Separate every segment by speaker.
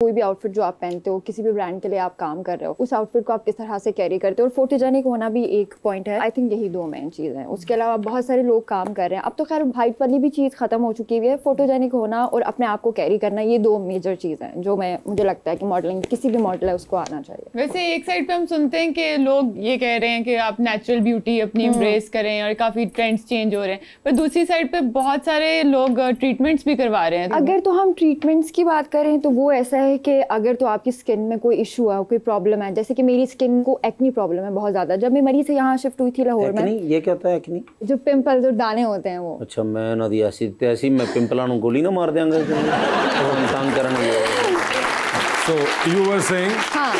Speaker 1: कोई भी आउटफिट जो आप पहनते हो, किसी भी ब्रांड के लिए आप काम कर रहे हो, उस आउटफिट को आप किस तरह से कैरी करते हो, और फोटोजेनिक होना भी एक पॉइंट है। आई थिंक यही 2 मेन चीज़ हैं। उसके अलावा बहुत सारे लोग काम कर रहे हैं, अब तो खैर हाइट वाली भी चीज़ खत्म हो चुकी है। फोटोजेनिक होना और अपने आप को कैरी करना, ये 2 मेजर चीज़ हैं जो मुझे लगता है कि मॉडलिंग किसी भी मॉडल है उसको आना चाहिए।
Speaker 2: वैसे एक साइड पे हम सुनते हैं कि लोग ये कह रहे हैं कि आप नेचुरल ब्यूटी अपनी एम्ब्रेस करें और काफ़ी ट्रेंड्स चेंज हो रहे हैं, पर दूसरी साइड पे बहुत सारे लोग ट्रीटमेंट्स भी करवा रहे हैं।
Speaker 1: अगर तो हम ट्रीटमेंट्स की बात करें तो वो ऐसा है कि अगर तो आपकी स्किन में कोई इशू है, कोई प्रॉब्लम है, जैसे कि मेरी स्किन को एक्नी प्रॉब्लम है बहुत ज़्यादा। जब मैं मरी से यहाँ शिफ्ट हुई थी लाहौर में।
Speaker 3: ये क्या होता है एक्नी?
Speaker 1: जो पिंपल्स और दाने होते हैं वो।
Speaker 3: अच्छा, मैं ना दी ऐसी मैं पिंपलों को गोली ना मार देंगे इंसान करने।
Speaker 4: So you were saying?
Speaker 1: हाँ,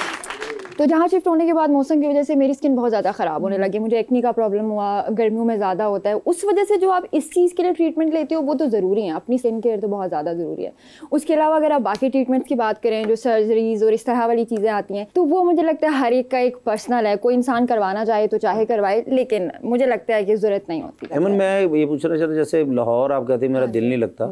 Speaker 1: तो जहाँ शिफ्ट होने के बाद मौसम की वजह से मेरी स्किन बहुत ज़्यादा ख़राब होने लगी, मुझे एक्नी का प्रॉब्लम हुआ, गर्मियों में ज़्यादा होता है। उस वजह से जो आप इस चीज़ के लिए ट्रीटमेंट लेते हो वो तो ज़रूरी है, अपनी स्किन केयर तो बहुत ज़्यादा ज़रूरी है। उसके अलावा अगर आप बाकी ट्रीटमेंट्स की बात करें, जो सर्जरीज और इस तरह वाली चीज़ें आती हैं, तो वो मुझे लगता है हर एक का एक पर्सनल है, कोई इंसान करवाना चाहे तो चाहे करवाए, लेकिन मुझे लगता है कि ज़रूरत नहीं होती।
Speaker 3: अमन, मैं ये पूछ रहा था, जैसे लाहौर आप कहते मेरा दिल नहीं लगता,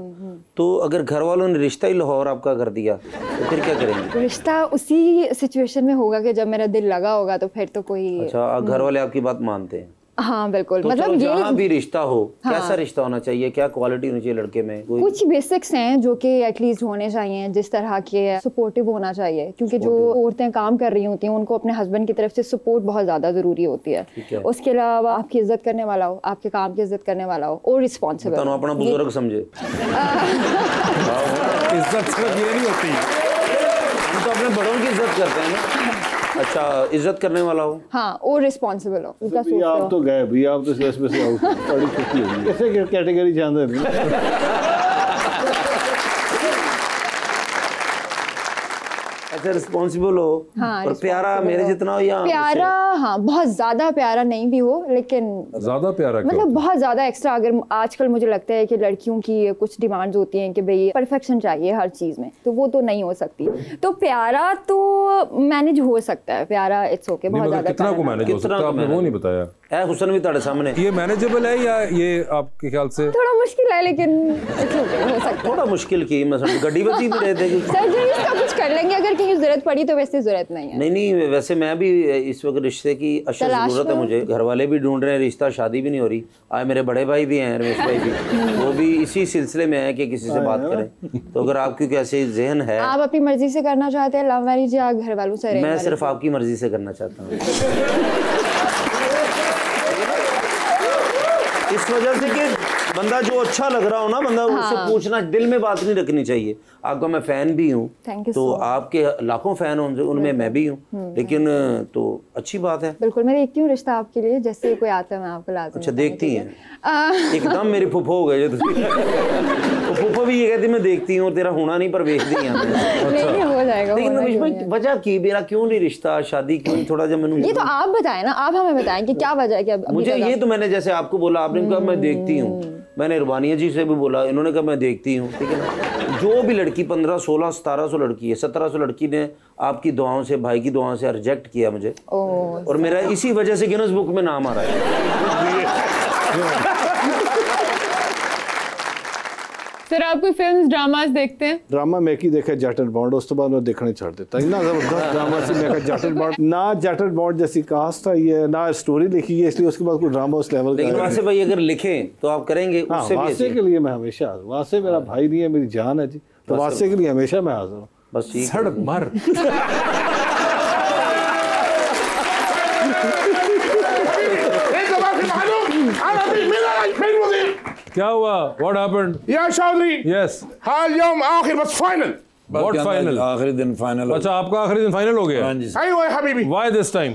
Speaker 3: तो अगर घर वालों ने रिश्ता ही लाहौर आपका कर दिया तो फिर क्या करेंगे?
Speaker 1: रिश्ता उसी सिचुएशन में होगा कि जब मेरा दिल लगा होगा, तो फिर तो कोई।
Speaker 3: अच्छा, घर वाले आपकी बात मानते हैं?
Speaker 1: हाँ बिल्कुल।
Speaker 3: तो
Speaker 1: मतलब
Speaker 3: जहाँ भी रिश्ता हो, कैसा रिश्ता होना चाहिए, क्या क्वालिटी होनी चाहिए लड़के में?
Speaker 1: कुछ बेसिक्स हैं जो कि एटलीस्ट होने चाहिए, जिस तरह के सपोर्टिव होना चाहिए, क्योंकि जो औरतें काम कर रही होती हैं उनको अपने हस्बैंड की तरफ से सपोर्ट बहुत ज़्यादा ज़रूरी होती है। उसके अलावा आपकी इज्जत करने वाला हो, आपके काम की इज्जत करने वाला हो और रिस्पॉन्सिबल।
Speaker 3: अपना बुजुर्ग समझे।
Speaker 4: इज्जत सिर्फ ये नहीं होती,
Speaker 3: हम तो अपने बड़ों की इज्जत करते हैं ना। अच्छा, इज्जत करने वाला हो,
Speaker 1: हाँ, और रिस्पॉन्सिबल हो।
Speaker 5: आप तो गए भैया, आप तो इसमें से आउट, बड़ी खुशी होगी। कैसे कैटेगरी जानते नहीं?
Speaker 3: अच्छा, रिस्पॉन्सिबल हो,
Speaker 1: हाँ,
Speaker 3: और प्यारा मेरे जितना हो या
Speaker 1: प्यारा? हाँ, बहुत ज्यादा प्यारा नहीं भी हो, लेकिन
Speaker 4: ज्यादा प्यारा
Speaker 1: मतलब बहुत ज्यादा एक्स्ट्रा। अगर आजकल मुझे लगता है कि लड़कियों की कुछ डिमांड्स होती हैं कि भाई परफेक्शन चाहिए हर चीज में, तो वो तो नहीं हो सकती। तो प्यारा तो मैनेज हो सकता है, प्यारा इट्स ओके। बहुत ज्यादा
Speaker 4: कितना को मैनेज हो सकता है, आपने वो नहीं बताया।
Speaker 3: हुसन भी तुम्हारे सामने,
Speaker 4: ये मैनेजेबल है या ये आपके ख्याल से
Speaker 1: थोड़ा मुश्किल है, लेकिन इट्स ओके, हो सकता है।
Speaker 3: थोड़ा मुश्किल की मैं गड्डी बची भी रहते हैं,
Speaker 1: सर्जरीज का कुछ कर लेंगे अगर कहीं जरूरत पड़ी, तो वैसे जरूरत नहीं है।
Speaker 3: नहीं, वैसे मैं भी इस वक्त रिश्ते की अशद जरूरत है मुझे। घर वाले भी ढूंढ रहे हैं रिश्ता, शादी भी नहीं हो रही। आज मेरे बड़े भाई भी हैं, रमेश भाई भी, वो भी इसी सिलसिले में है कि किसी से बात करें। तो अगर आपकी कैसे जहन है, आप
Speaker 1: अपनी मर्जी से करना चाहते हैं लव मैरिज या घर वालों से?
Speaker 3: मैं सिर्फ आपकी मर्जी से करना चाहता हूँ। इस वजह से कि बंदा जो अच्छा लग रहा हो ना, बंदा उससे पूछना, दिल में बात नहीं रखनी चाहिए। आपका मैं फैन भी हूँ, तो आपके लाखों फैन होंगे, उनमें मैं भी हूँ, लेकिन तो अच्छी बात है।
Speaker 1: बिल्कुल, मैं देखती हूँ रिश्ता आपके लिए, जैसे कोई आता है मैं आपको लाती हूँ।
Speaker 3: अच्छा, देखती हैं? एकदम मेरी फुफो हो गए फुफो भी ये कहती मैं देखती हूँ, तेरा होना नहीं पर भेज दी यहाँ पे।
Speaker 1: हो जाएगा।
Speaker 3: लेकिन वजह की मेरा क्यों नहीं रिश्ता, शादी क्यों, थोड़ा जब मैंने
Speaker 1: ये तो आप बताएं ना, आप हमें बताएं कि क्या वजह है। कि
Speaker 3: मुझे ये तो मैंने जैसे आपको बोला, आपने कहा मैं देखती हूँ, मैंने इरबानिया जी से भी बोला, इन्होंने कहा मैं देखती हूँ, ठीक है ना। जो भी लड़की 1500, 1600, 1700 लड़की है, 1700 लड़की ने आपकी दुआओं से, भाई की दुआओं से रिजेक्ट किया मुझे, और मेरा इसी वजह से गिनीज बुक में नाम आ रहा है।
Speaker 2: सर, आप कोई फिल्म्स ड्रामास देखते हैं?
Speaker 5: ड्रामा मैं की देखा जट एंड बॉन्ड, उस तो बाद मैं देखने छोड़ देता। इतना जबरदस्त ड्रामा से मैं जट एंड बॉन्ड, ना जट एंड बॉन्ड जैसी कास्ट आई है, ना स्टोरी लिखी है, इसलिए उसके बाद कोई ड्रामा उस लेवल का।
Speaker 3: लेकिन वहाँ से भाई अगर लिखें तो आप करेंगे? उससे
Speaker 5: वासे के लिए मैं हमेशा, वासे मेरा भाई नहीं है, मेरी जान है जी, तो वासे के लिए हमेशा मैं हाजिर हूँ।
Speaker 3: बस ठीक
Speaker 4: सड़क मर। क्या हुआ? What happened?
Speaker 6: या चौधरी,
Speaker 4: Yes.
Speaker 6: हाल यौम आखिर बस फाइनल।
Speaker 4: What final?
Speaker 3: आखिरी दिन फाइनल।
Speaker 4: अच्छा, आपका आखिरी दिन फाइनल हो गया?
Speaker 3: हाँ जी।
Speaker 6: अय्वा या हबीबी।
Speaker 4: Why this time?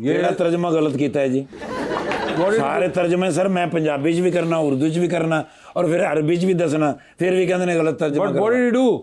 Speaker 3: ये तर्जमा गलत किया है जी। सारे तर्जमे सर मैं पंजाबी च भी करना, उर्दू च भी करना, और फिर अरबी च भी दसना, फिर भी कहते ने गलत तर्जमा।
Speaker 4: But what did you do?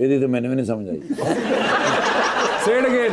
Speaker 3: ये तो मैंने भी नहीं समझ आई।
Speaker 4: Say it again.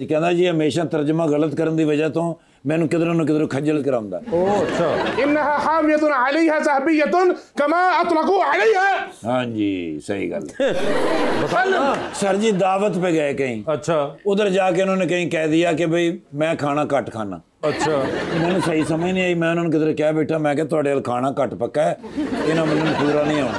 Speaker 3: ये कहना जी हमेशा तर्जमा गलत करने की वजह तो मैंने किधरों न किधरों खज्जल कराऊंगा।
Speaker 4: ओह अच्छा।
Speaker 6: इन्नहा हावियतुन अलैहा ज़हबियतुन कमा अतलकू अलैहा।
Speaker 3: हाँ जी, सही गल। सर जी दावत पे गए कहीं,
Speaker 4: अच्छा,
Speaker 3: उधर जाके उन्होंने कहीं कह दिया कि भाई मैं खाना कट खाना,
Speaker 4: अच्छा
Speaker 3: मैंने सही समझ नहीं आई। मैं उन्होंने किधर क्या बेटा, मैं क्या थोड़े अल खाना घट पक्का है, इन्हों मैंने पूरा नहीं आना।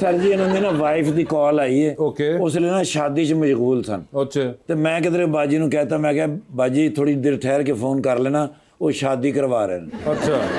Speaker 3: सर जी इन्होंने ना वाइफ की कॉल आई है,
Speaker 4: ओके
Speaker 3: उसले ना शादी च मशगूल सन।
Speaker 4: अच्छा
Speaker 3: ਤੇ ਮੈਂ ਕਿਧਰੇ ਬਾਜੀ ਨੂੰ ਕਹਿਤਾ, ਮੈਂ ਕਿਹਾ ਬਾਜੀ ਥੋੜੀ ਦੇਰ ਠਹਿਰ ਕੇ ਫੋਨ ਕਰ ਲੈਣਾ, वो शादी करवा रहे हैं।
Speaker 4: अच्छा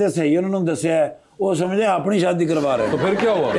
Speaker 3: तो सही उन्होंने दसिया है, वो समझे अपनी शादी करवा रहे हैं।
Speaker 4: तो फिर क्या हुआ?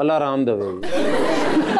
Speaker 3: अल्लाह राम देवे।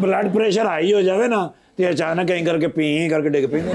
Speaker 3: ब्लड प्रेशर हाई हो जावे ना ते अचानक कहीं करके पी करके डिग पेंगे।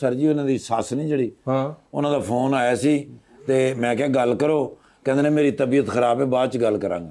Speaker 3: सर जी उन्होंने सस नहीं जड़ी,
Speaker 4: हाँ
Speaker 3: उन्होंने दा फोन आया सी ते मैं क्या गल करो, कहते ने मेरी तबीयत खराब है, बाद च गल करांगा।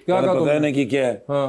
Speaker 4: क्या कहा
Speaker 3: पता
Speaker 4: तुमने?
Speaker 3: नहीं की क्या है।
Speaker 4: हाँ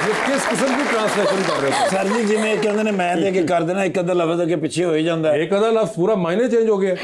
Speaker 4: ये किस किस्म की ट्रांसलेशन कर रहे हो?
Speaker 3: सर जी जिवें कहते ने मैं दे के कर देना, एक अद्धा लफ्ज अगे पीछे हो ही जाता है।
Speaker 4: एक आधा लफ्ज पूरा मायने चेंज हो गया।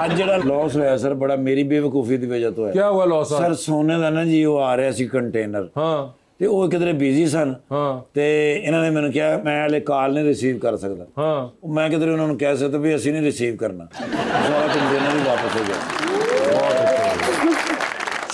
Speaker 3: आज जड़ा लॉस होया सर बड़ा मेरी बेवकूफी की वजह तो है।
Speaker 4: क्या हुआ लॉस?
Speaker 3: सर सोने का ना जी वो आ रहा सी कंटेनर,
Speaker 4: हाँ
Speaker 3: ਤੇ ਉਹ ਕਿਧਰੇ ਬਿਜ਼ੀ ਸਨ
Speaker 4: हाँ
Speaker 3: ਤੇ ਇਹਨਾਂ ਨੇ ਮੈਨੂੰ ਕਿਹਾ ਮੈਂ ਹਲੇ ਕਾਲ ਨਹੀਂ ਰਿਸੀਵ ਕਰ ਸਕਦਾ।
Speaker 4: हाँ
Speaker 3: ਮੈਂ ਕਿਧਰੇ ਉਹਨਾਂ ਨੂੰ ਕਹਿ ਸਕਦਾ ਵੀ ਅਸੀਂ ਨਹੀਂ ਰਿਸੀਵ ਕਰਨਾ, ਸਾਰਾ ਕੰਟੇਨਰ ਵੀ ਵਾਪਸ ਹੋ ਗਿਆ।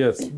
Speaker 4: yes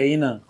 Speaker 3: ਗਈ ਨਾ,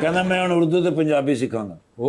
Speaker 3: ਕਹਿੰਦਾ ਮੈਂ ਹੁਣ ਉਰਦੂ ਤੇ ਪੰਜਾਬੀ ਸਿੱਖਾਂਗਾ।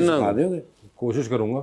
Speaker 3: ਸਿਖਾ ਦਿਓਗੇ?
Speaker 4: कोशिश करूंगा।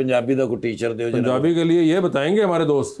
Speaker 3: ਪੰਜਾਬੀ ਦਾ ਕੋਈ ਟੀਚਰ ਦਿਓ ਜਨਾਬ।
Speaker 4: पंजाबी के लिए ये बताएंगे हमारे दोस्त।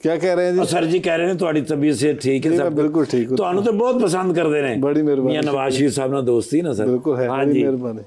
Speaker 5: क्या कह रहे हैं जी?
Speaker 3: सर जी कह रहे हैं ਤੁਹਾਡੀ ਤਬੀਅਤ ਸੇ ਠੀਕ है
Speaker 5: जी,
Speaker 3: सब
Speaker 5: मैं बिल्कुल ठीक हूँ।
Speaker 3: ਤੁਹਾਨੂੰ ਤੇ ਬਹੁਤ ਪਸੰਦ ਕਰਦੇ ਨੇ।
Speaker 5: बड़ी मेहरबानी।
Speaker 3: मियां नवाज शरीफ साहब ਨਾਲ ਦੋਸਤੀ ना सर।
Speaker 5: बिल्कुल है,
Speaker 3: हाँ
Speaker 5: बड़ी
Speaker 3: जी
Speaker 5: मेहरबानी।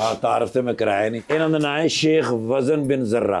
Speaker 3: हाँ तारफ से मैं कराया नहीं। ਇਹਨਾਂ ਦਾ ਨਾਮ ਹੈ शेख वजन बिन जर्रा।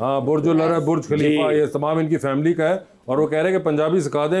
Speaker 4: हाँ बुर्ज उल अरब, बुर्ज खलीफा,
Speaker 3: जी।
Speaker 4: ये तमाम इनकी फैमिली का है और वो कह रहे हैं कि पंजाबी सिखा दे,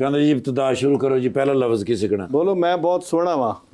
Speaker 3: कहते जी इब्तदा शुरू करो जी, पहला लफ्ज की सीखना।
Speaker 5: बोलो मैं बहुत सोना वहाँ।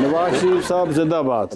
Speaker 5: नवाज शरीफ साहब जिंदाबाद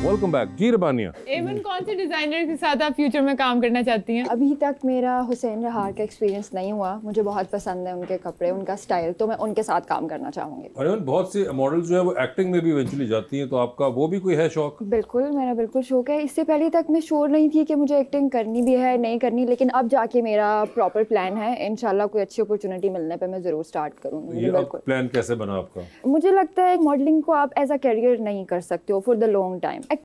Speaker 4: वेलकम बैक जी रबानिया।
Speaker 2: एमन कौन से डिजाइनर के साथ आप फ्यूचर में काम करना चाहती हैं?
Speaker 1: अभी तक मेरा हुसैन रहार का एक्सपीरियंस नहीं हुआ, मुझे बहुत पसंद है उनके कपड़े, उनका स्टाइल, तो मैं उनके साथ काम करना चाहूँगी।
Speaker 4: और इवन बहुत सी मॉडल जो है वो एक्टिंग में भी इवेंचुअली जाती हैं, तो आपका वो भी कोई है शौक?
Speaker 1: बिल्कुल, मेरा बिल्कुल शौक है। इससे पहले तक मैं श्योर नहीं थी कि मुझे एक्टिंग करनी भी है नहीं करनी, लेकिन अब जाके मेरा प्रॉपर प्लान है। इंशाल्लाह कोई अच्छी अपॉर्चुनिटी मिलने पे मैं ज़रूर स्टार्ट करूँगी।
Speaker 4: ये अब
Speaker 1: बिल्कुल,
Speaker 4: प्लान कैसे बना आपका?
Speaker 1: मुझे लगता है मॉडलिंग को आप एज अ करियर नहीं कर सकते हो फॉर द लॉन्ग टाइम।